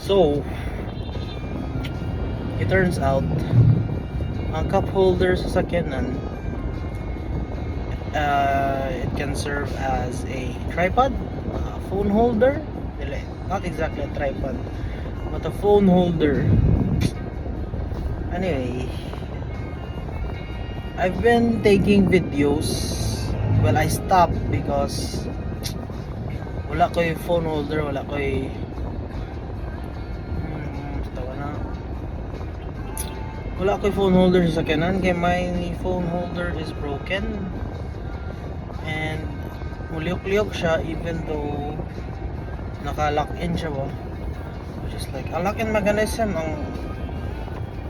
So, it turns out, ang cup holder sa sakyanan, it can serve as a tripod, phone holder, not exactly a tripod, but a phone holder. Anyway, I've been taking videos. Well, I stopped because wala ko yung phone holder, wala ko yung wala ko yung phone holder sa sakyanan kaya my phone holder is broken and muliok-liok siya even though naka-lock in siya ba, which is like ang lock in mechanism ang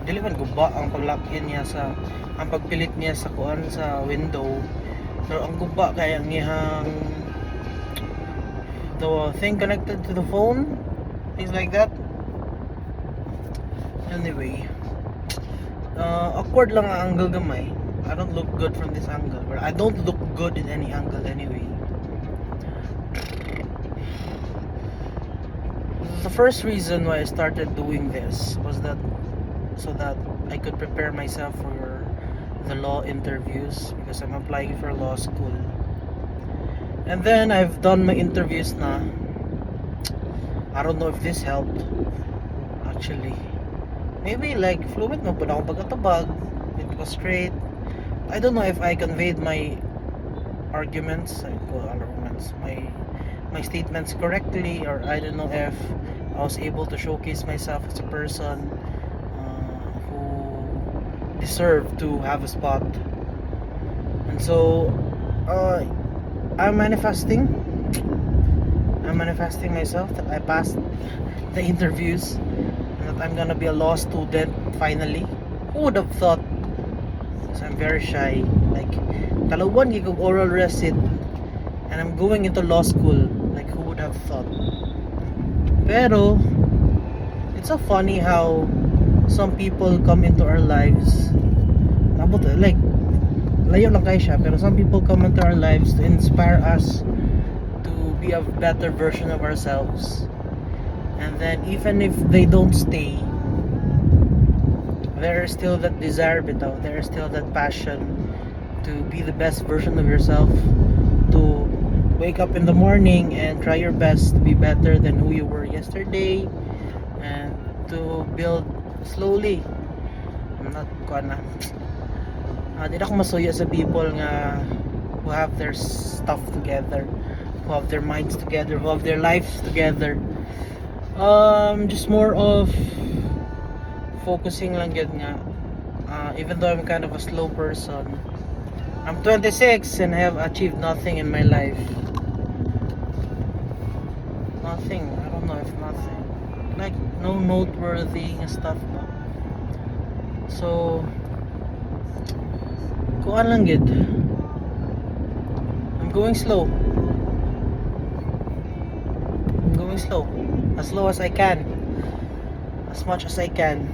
dili man guba ang pag-lock in niya sa ang pagpilit niya sa kuan sa window, pero ang guba kaya ang ihang the thing connected to the phone, things like that. Anyway, awkward lang ang angle gamay. I don't look good from this angle, but I don't look good in any angle anyway. The first reason why I started doing this was that so that I could prepare myself for the law interviews because I'm applying for law school. And then I've done my interviews na. I don't know if this helped actually. Maybe like fluent mo pud ako pagkatabag, it was straight. I don't know if I conveyed my arguments, my statements correctly, or I don't know if I was able to showcase myself as a person who deserved to have a spot. And so I'm manifesting myself that I passed the interviews and that I'm gonna be a law student finally. Who would have thought? Because I'm very shy. Like, kalawan gig oral recit and I'm going into law school. Like, who would have thought? Pero it's so funny how some people come into our lives. Like, layo lang kayo siya, pero some people come into our lives to inspire us to be a better version of ourselves. And then even if they don't stay, there is still that desire bitaw, there is still that passion to be the best version of yourself, to wake up in the morning and try your best to be better than who you were yesterday, and to build slowly. I'm not gonna di ako masuya sa people nga who have their stuff together, who have their minds together, who have their lives together. Just more of focusing lang yun nga. Even though I'm kind of a slow person, I'm 26 and I have achieved nothing in my life. Nothing, I don't know if nothing, like no noteworthy stuff ba. So kuan lang gid, I'm going slow as slow as I can, as much as I can.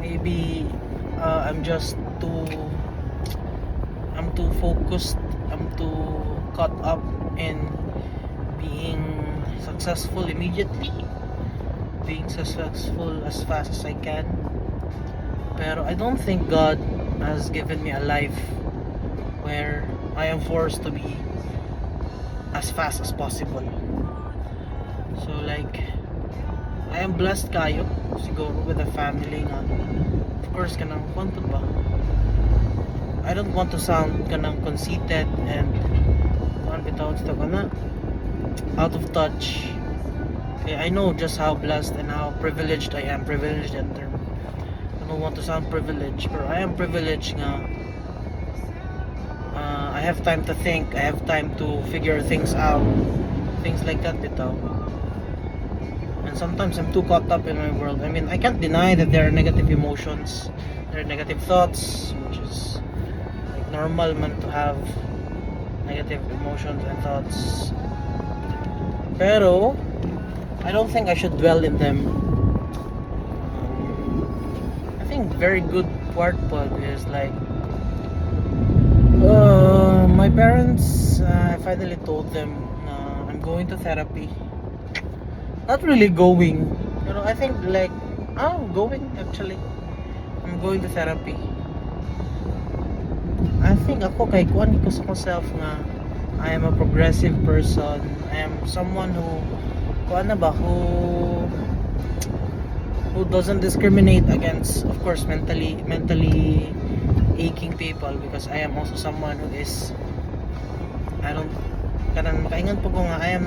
Maybe I'm too focused, I'm too caught up in being successful immediately, being successful as fast as I can. Pero I don't think God has given me a life where I am forced to be as fast as possible. So like, I am blessed kayo siguro with a family nga, of course kanang konto ba, I don't want to sound kanang conceited and bitaw sa kana out of touch. Okay, I know just how blessed and how privileged I am. Privileged in term, I don't want to sound privileged, but I am privileged nga. I have time to think, I have time to figure things out, things like that bitaw. And sometimes I'm too caught up in my world. I mean, I can't deny that there are negative emotions, there are negative thoughts, which is like normal man to have negative emotions and thoughts. Pero I don't think I should dwell in them. I think very good part is like my parents, I finally told them I'm going to therapy not really going. I think like I'm going actually. I'm going to therapy. I think ako kay kuan ko sa myself nga I am a progressive person. I am someone who kuan na ba who doesn't discriminate against, of course, mentally aching people, because I am also someone who is, I don't kanan makaingon po ko nga I am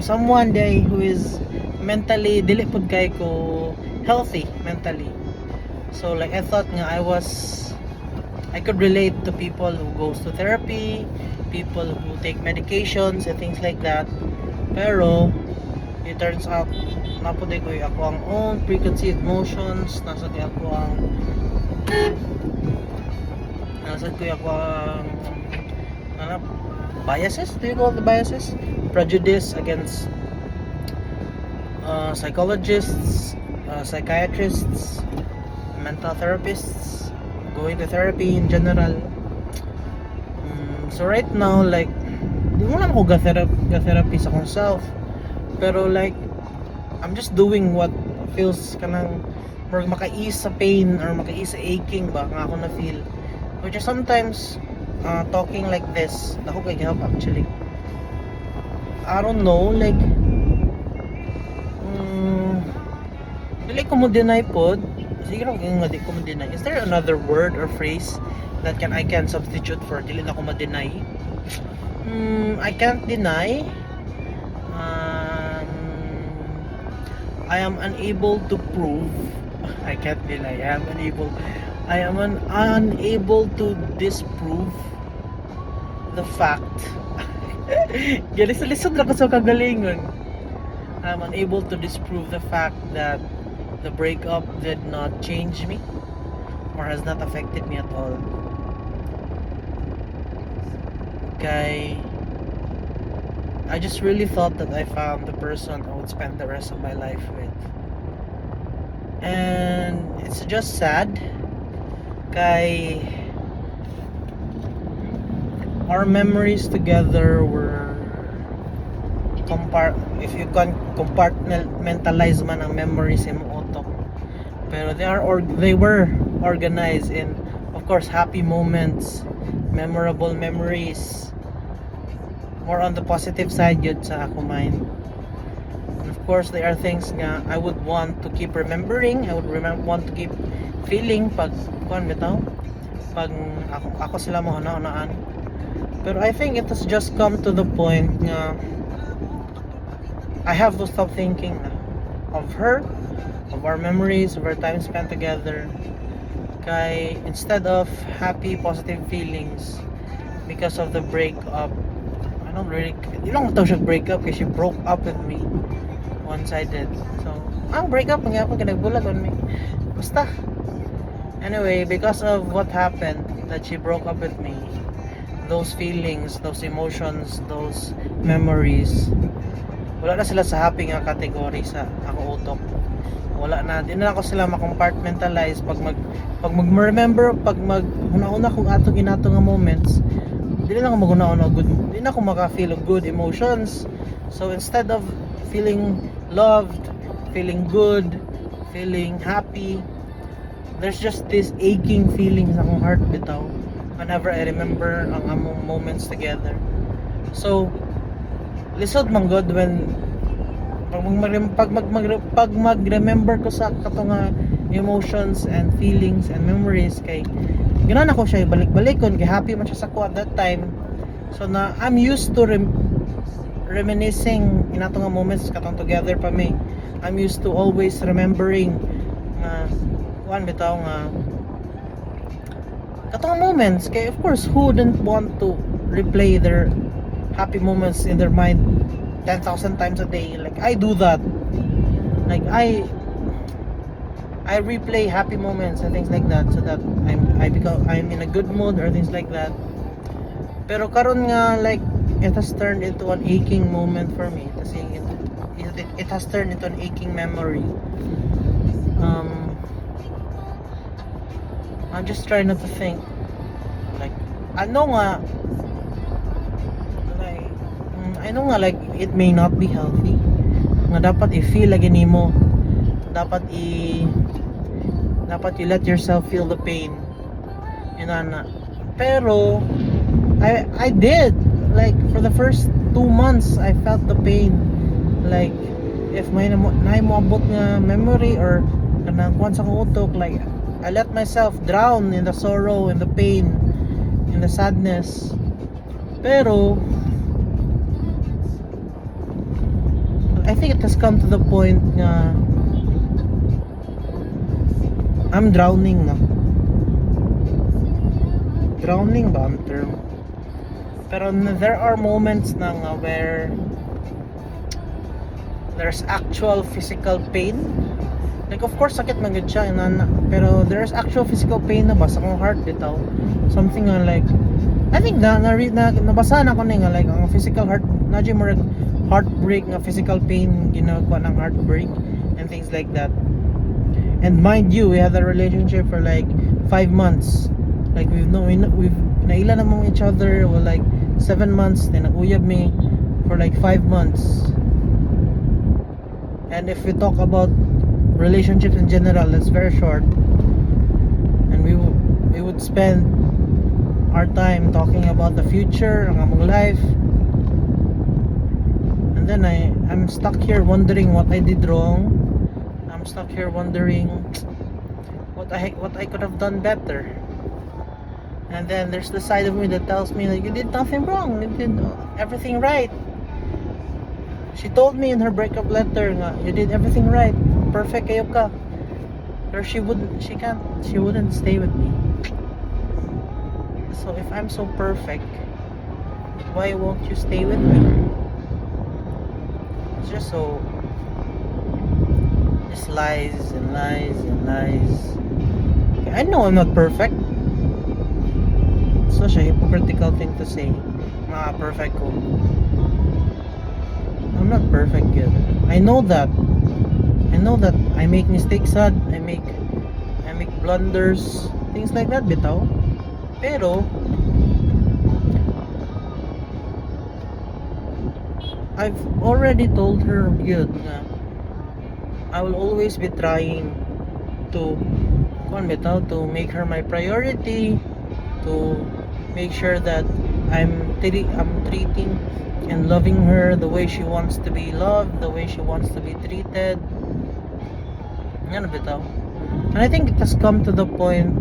someone day who is mentally dili pud kay ko healthy mentally. So like I thought nga I could relate to people who goes to therapy, people who take medications and things like that. Pero it turns out napuday ko ako ang own preconceived notions, nasa ko ang ano, biases. Do you call the biases? Prejudice against psychologists, psychiatrists, mental therapists, going to therapy in general. So right now, like, di mo lang ako ga-therapy sa akong self, pero like I'm just doing what feels kanang more maka-ease sa pain or maka-ease sa aching ba nga ako na feel, which is sometimes talking like this ako kay help actually. I don't know, like dili ko mo deny pod. Siguro kung di ko mo deny. Is there another word or phrase that I can substitute for dili na ko ma-deny? I can't deny. I am unable to prove. I can't deny. I am unable to disprove the fact. Lisod lang ko sa kagalingon. I'm unable to disprove the fact that the breakup did not change me or has not affected me at all. Kay I just really thought that I found the person I would spend the rest of my life with. And it's just sad. Kay our memories together were if you can compartmentalize man ang memories in utok. Pero they were organized in, of course, happy moments, memorable memories, more on the positive side yun sa ako mind. And of course there are things nga I would want to keep remembering, I would want to keep feeling pag ako sila mo huna-hunaan. Pero I think it has just come to the point nga I have to stop thinking of her, of our memories, of our time spent together. Kay instead of happy positive feelings because of the breakup, di lang ito siya breakup kasi she broke up with me one-sided. So ang breakup nga po kinagbulag on me basta. Anyway, because of what happened, that she broke up with me, those feelings, those emotions, those memories, wala na sila sa happy nga category sa ako utok. Wala na, di na ako sila ma-compartmentalize pag mag-remember, pag una-una kung atong inato nga moments, di na ako mag-una-una good, di na ako maka-feel of good emotions. So instead of feeling loved, feeling good, feeling happy, there's just this aching feeling sa akong heart bitaw whenever I remember ang among moments together. So lisod man god when pag mag-remember ko sa katunga emotions and feelings and memories, kay ganahan ako siya ibalik-balikon kay happy man siya sa ko at that time. So na I'm used to reminiscing in ato nga moments katong together pa me. I'm used to always remembering kuan bitaw nga katong moments, kay of course who wouldn't want to replay their happy moments in their mind 10,000 times a day. Like I do that, like I replay happy moments and things like that so that I'm in a good mood or things like that. Pero karon nga like it has turned into an aching moment for me kasi it has turned into an aching memory. I'm just trying not to think like I know nga like it may not be healthy, nga dapat i-feel lagi nimo, dapat you let yourself feel the pain, inana. Pero I did, like for the first 2 months I felt the pain, like if may moabot nga memory or kanang kuan sa kong utok, like I let myself drown in the sorrow, in the pain, in the sadness. Pero I think it has come to the point nga I'm drowning na. Drowning ba ang term? Pero there are moments na nga where there's actual physical pain. Like of course sakit man gud siya inana, pero there's actual physical pain na ba sa akong heart bitaw. Something nga like I think nabasa na ko ni nga like ang physical heart naji mo heartbreak nga physical pain ginagawa ng heartbreak and things like that. And mind you, we had a relationship for like 5 months. Like we've naila namang each other for like 7 months, then nag-uyab me for like 5 months. And if we talk about relationships in general, that's very short. And we would spend our time talking about the future, ang among life. And then I'm stuck here wondering what I did wrong. I'm stuck here wondering what I could have done better. And then there's the side of me that tells me that you did nothing wrong, you did everything right. She told me in her breakup letter nga, you did everything right, perfect kayo ka. Or she wouldn't stay with me. So if I'm so perfect, why won't you stay with me? It's just lies and lies and lies. I know I'm not perfect. Such a hypocritical thing to say. Perfect ko. I'm not perfect yet. I know that I make mistakes, I make blunders, things like that bitaw. Pero I've already told her yun nga I will always be trying to make her my priority, to make sure that I'm treating and loving her the way she wants to be loved, the way she wants to be treated. Yan bitaw. And I think it has come to the point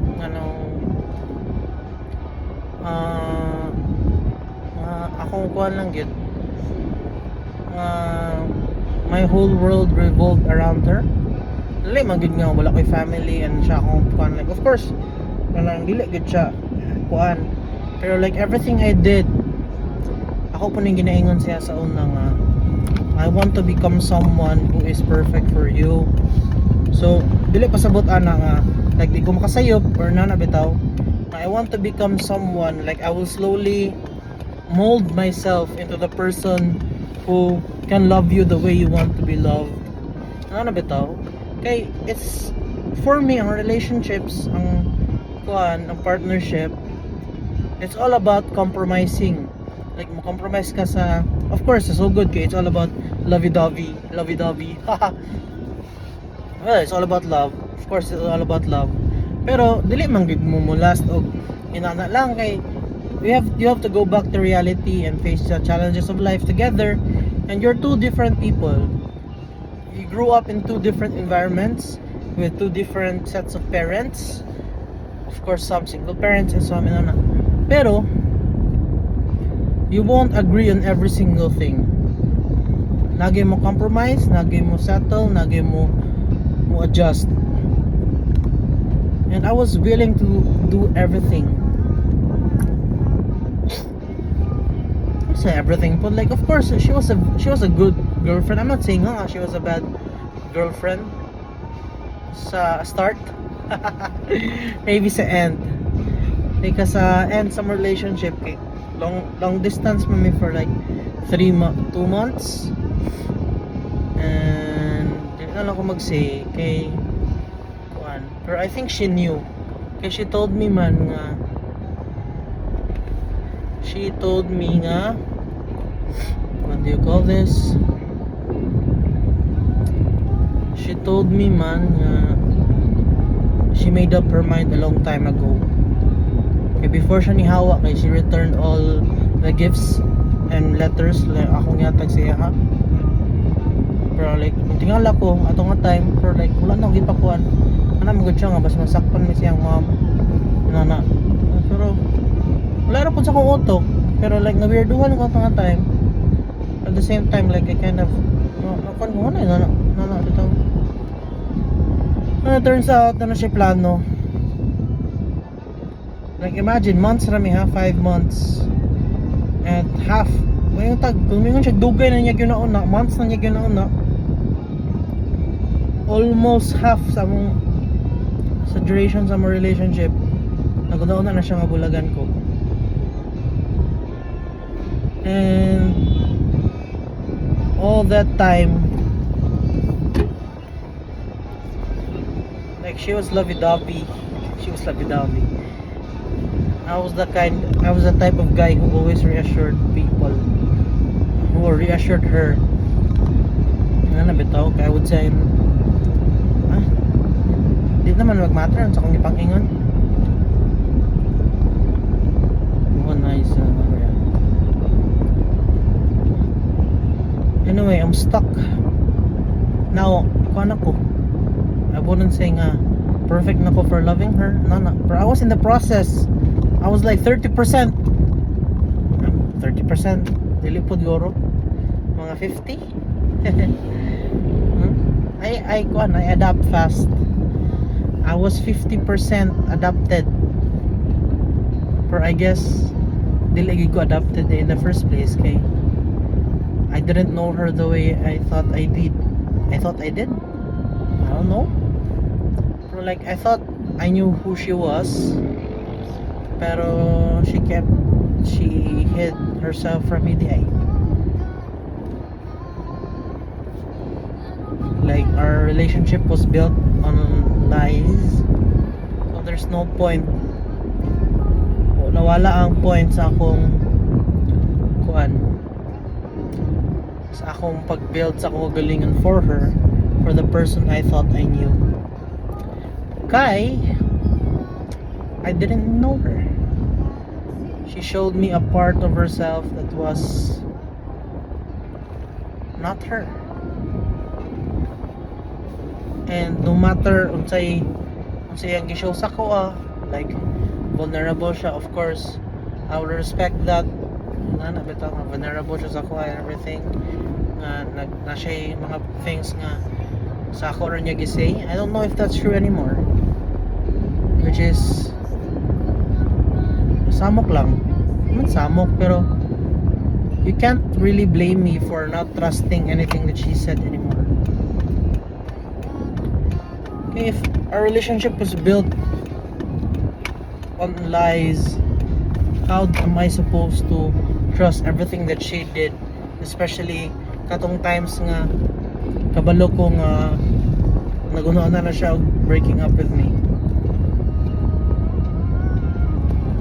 akong kuan lang gid, my whole world revolved around her. Dili man gud nga wala ko'y family and siya akong kuan, like of course walang dili gud siya kuan, pero like everything I did, ako po ning ginaingon siya sa una nga I want to become someone who is perfect for you. So dili pasabot ana nga like di ko makasayop or nana bitaw. I want to become someone, like I will slowly mold myself into the person who can love you the way you want to be loved. Ano bitaw? Okay, it's for me, ang relationships, ang partnership, it's all about compromising. Like mo-compromise ka sa, of course, it's so good kay it's all about lovey-dovey. Well, it's all about love. Of course, it's all about love. Pero dili man gid mo last og inana lang kay you have to go back to reality and face the challenges of life together. And you're two different people. You grew up in two different environments with two different sets of parents. Of course, some single parents and some inana. Pero you won't agree on every single thing. Nagi mo compromise, nagi mo settle, nagi mo adjust. And I was willing to do everything. I say everything, but like of course she was a good girlfriend. I'm not saying she was a bad girlfriend sa start. Maybe sa end. Because end some relationship kay long distance me for like 2 months. And dili na lang ko mag-say kay kuan. Pero I think she knew. Kaya she told me nga what do you call this? told me man she made up her mind a long time ago. Okay, before siya nihawa kay she returned all the gifts and letters like akong yatag siya ha. Pero like tingala ko ato nga time pero like wala na gipakuan. Ana magud siya nga bas masakpan mi siyang mom. Nana. Pero wala ra pud sa akong utok. Pero like na-weirduhan ko nga time. At the same time like I kind of nakuan ko na dito. Turns out na siya plano. Like imagine months rami ha, 5 months. And half ngayong tag, gumingon siya dugay na niya ginauna, months na niya ginauna. Almost half sa mong sa duration sa mong relationship naguna-una na siya nga bulagan ko. And all that time like she was lovey-dovey. I was the type of guy who always reassured people, who reassured her. Ano bitaw, I would say di naman magmatter sa kong ipangingon. Oh nice. Anyway, I'm stuck now. Kuan ako, I wouldn't say nga perfect na ko for loving her. No, but I was in the process. I was like 30%. Dili po goro. Mga 50. I adapt fast. I was 50% adapted. But I guess dili ko adapted in the first place kay I didn't know her the way I thought I did. I don't know. But like I thought I knew who she was. Pero she hid herself from me. Like our relationship was built on lies. So there's no point. Nawala ang point sa akong sa akong pag-build sa akong galingan for her, for the person I thought I knew. Kai, I didn't know her. She showed me a part of herself that was not her. And no matter unsay ang gi-show sa ko like vulnerable siya, of course I will respect that. Bitaw nga vulnerable siya sa ko and everything. Na siya mga things nga sa ako rin niya gisay. I don't know if that's true anymore. Which is samok lang. Samok, pero you can't really blame me for not trusting anything that she said anymore. Okay, if our relationship was built on lies, how am I supposed to trust everything that she did? Especially katong times nga kabalo ko nga nagunoan na siya breaking up with me.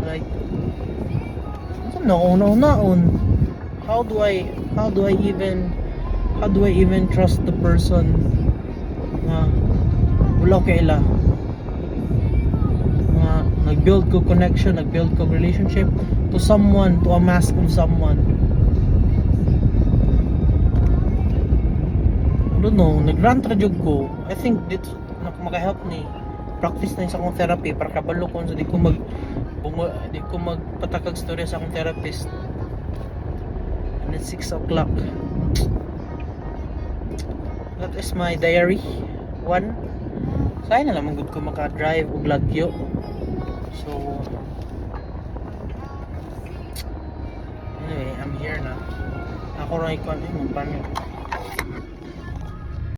Like naon. How do I even trust the person na wala kay ila? Nag-build ko connection, nag-build ko relationship to someone, to a mask of someone. I don't know, nag-rant ra jud ko. I think this maka-help ni practice na sa akong therapy para kabalo ko so di ko magpatakag story sa akong therapist. And it's 6 o'clock. That is my diary 1. Sayang na lang good ko maka-drive og lagyo. So anyway, I'm here na. Ako rin ko ano yung